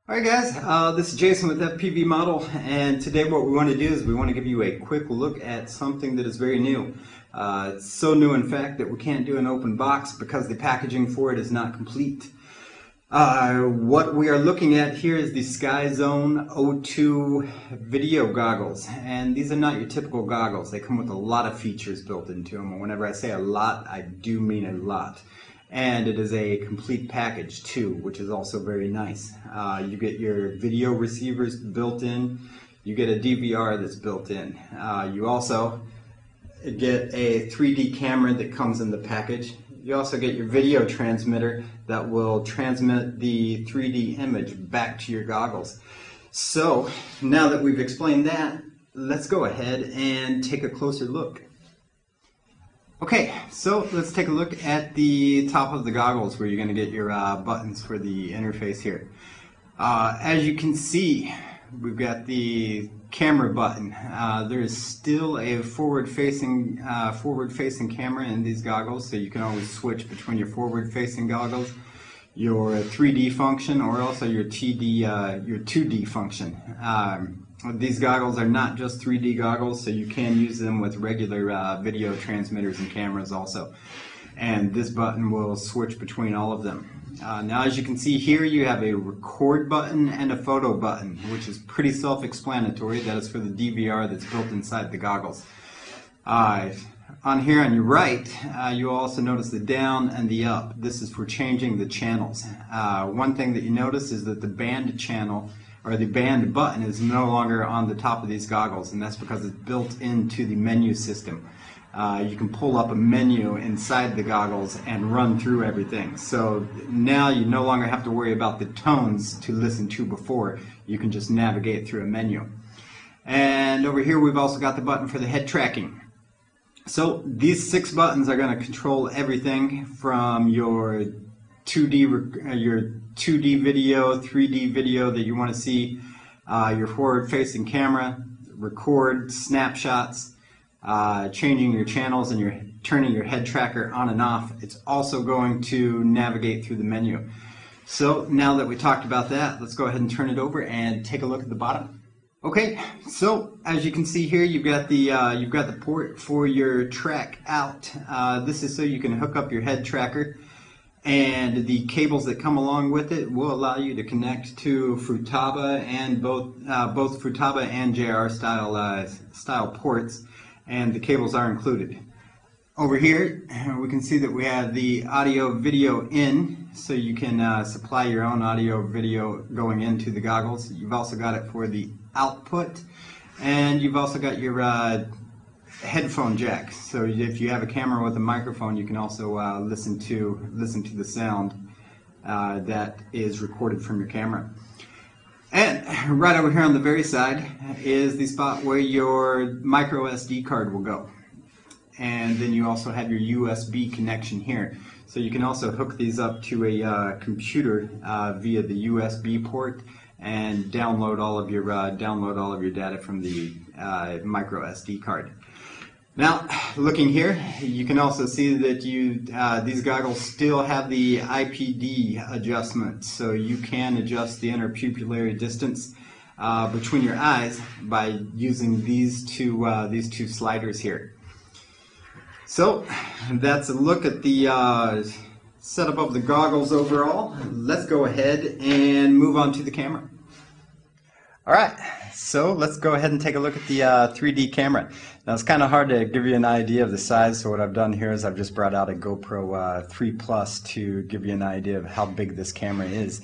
Alright guys, this is Jason with FPV Model, and today what we want to do is we want to give you a quick look at something that is very new. It's so new in fact that we can't do an open box because the packaging for it is not complete. What we are looking at here is the Skyzone O2 video goggles, and these are not your typical goggles. They come with a lot of features built into them, and whenever I say a lot, I do mean a lot. And it is a complete package too, which is also very nice. You get your video receivers built in, you get a DVR that's built in. You also get a 3D camera that comes in the package. You also get your video transmitter that will transmit the 3D image back to your goggles. So now that we've explained that, let's go ahead and take a closer look. Okay, so let's take a look at the top of the goggles where you're going to get your buttons for the interface here. As you can see, we've got the camera button. There is still a forward-facing camera in these goggles, so you can always switch between your forward-facing goggles, your 3D function, or also your 2D function. These goggles are not just 3D goggles, so you can use them with regular video transmitters and cameras also. And this button will switch between all of them. Now as you can see here, you have a record button and a photo button, which is pretty self-explanatory. That is for the DVR that's built inside the goggles. On here on your right, you'll also notice the down and the up. This is for changing the channels. One thing that you notice is that the band channel, or the band button, is no longer on the top of these goggles, and that's because it's built into the menu system. You can pull up a menu inside the goggles and run through everything. So now you no longer have to worry about the tones to listen to before. You can just navigate through a menu. And over here we've also got the button for the head tracking. So these 6 buttons are going to control everything from your 2D video, 3D video that you want to see, your forward-facing camera, record, snapshots, changing your channels, and turning your head tracker on and off. It's also going to navigate through the menu. So now that we talked about that, let's go ahead and turn it over and take a look at the bottom. Okay, so as you can see here, you've got the port for your track out. This is so you can hook up your head tracker. And the cables that come along with it will allow you to connect to Futaba and both Futaba and JR style ports, and the cables are included. Over here we can see that we have the audio video in, so you can supply your own audio video going into the goggles. You've also got it for the output, and you've also got your headphone jack, so if you have a camera with a microphone, you can also listen to the sound that is recorded from your camera. And right over here on the very side is the spot where your micro SD card will go. And then you also have your USB connection here, so you can also hook these up to a computer via the USB port and download all of your data from the micro SD card. Now, looking here, you can also see that these goggles still have the IPD adjustment, so you can adjust the interpupillary distance between your eyes by using these two sliders here. So that's a look at the setup of the goggles overall. Let's go ahead and move on to the camera. All right, so let's go ahead and take a look at the 3D camera. Now it's kind of hard to give you an idea of the size, so what I've done here is I've just brought out a GoPro 3 Plus to give you an idea of how big this camera is.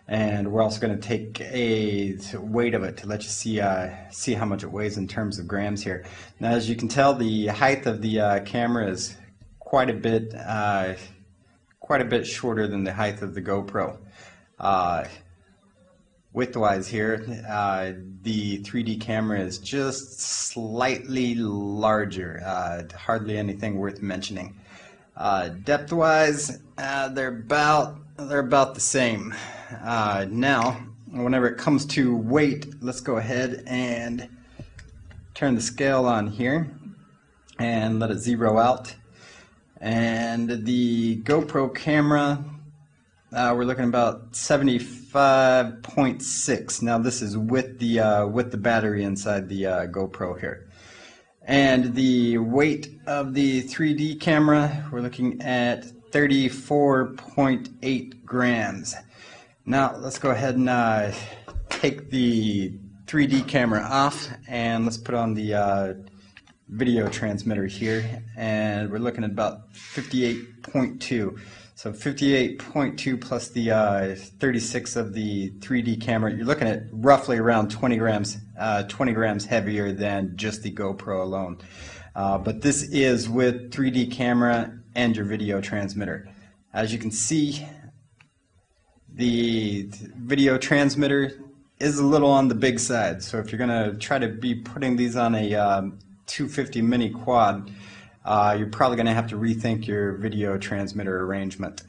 And we're also going to take a weight of it to let you see how much it weighs in terms of grams here. Now as you can tell, the height of the camera is quite a bit shorter than the height of the GoPro. Width-wise here, the 3D camera is just slightly larger, hardly anything worth mentioning. Depth-wise, they're about the same. Now, whenever it comes to weight, let's go ahead and turn the scale on here and let it zero out. And the GoPro camera we're looking about 75.6. Now this is with the battery inside the GoPro here. And the weight of the 3D camera, we're looking at 34.8 grams. Now let's go ahead and take the 3D camera off, and let's put on the video transmitter here, and we're looking at about 58.2. So 58.2 plus the 36 of the 3D camera, you're looking at roughly around 20 grams heavier than just the GoPro alone. But this is with 3D camera and your video transmitter. As you can see, the video transmitter is a little on the big side. So if you're going to try to be putting these on a 250 mini quad, you're probably going to have to rethink your video transmitter arrangement.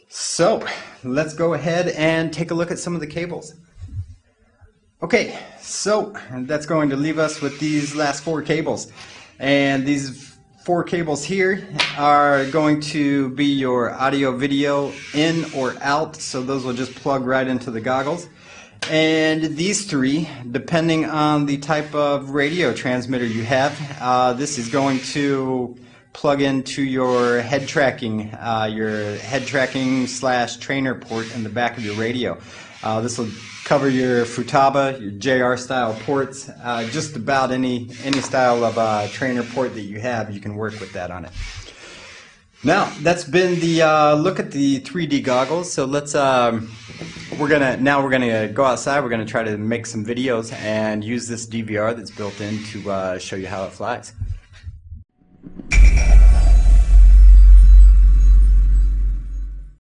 So let's go ahead and take a look at some of the cables. Okay, so that's going to leave us with these last 4 cables. And these 4 cables here are going to be your audio video in or out, so those will just plug right into the goggles. And these 3, depending on the type of radio transmitter you have, this is going to plug into your head tracking / trainer port in the back of your radio. This will cover your Futaba, your JR style ports, just about any style of trainer port that you have, you can work with that on it. Now that's been the look at the 3D goggles. So let's we're gonna go outside. We're gonna try to make some videos and use this DVR that's built in to show you how it flies.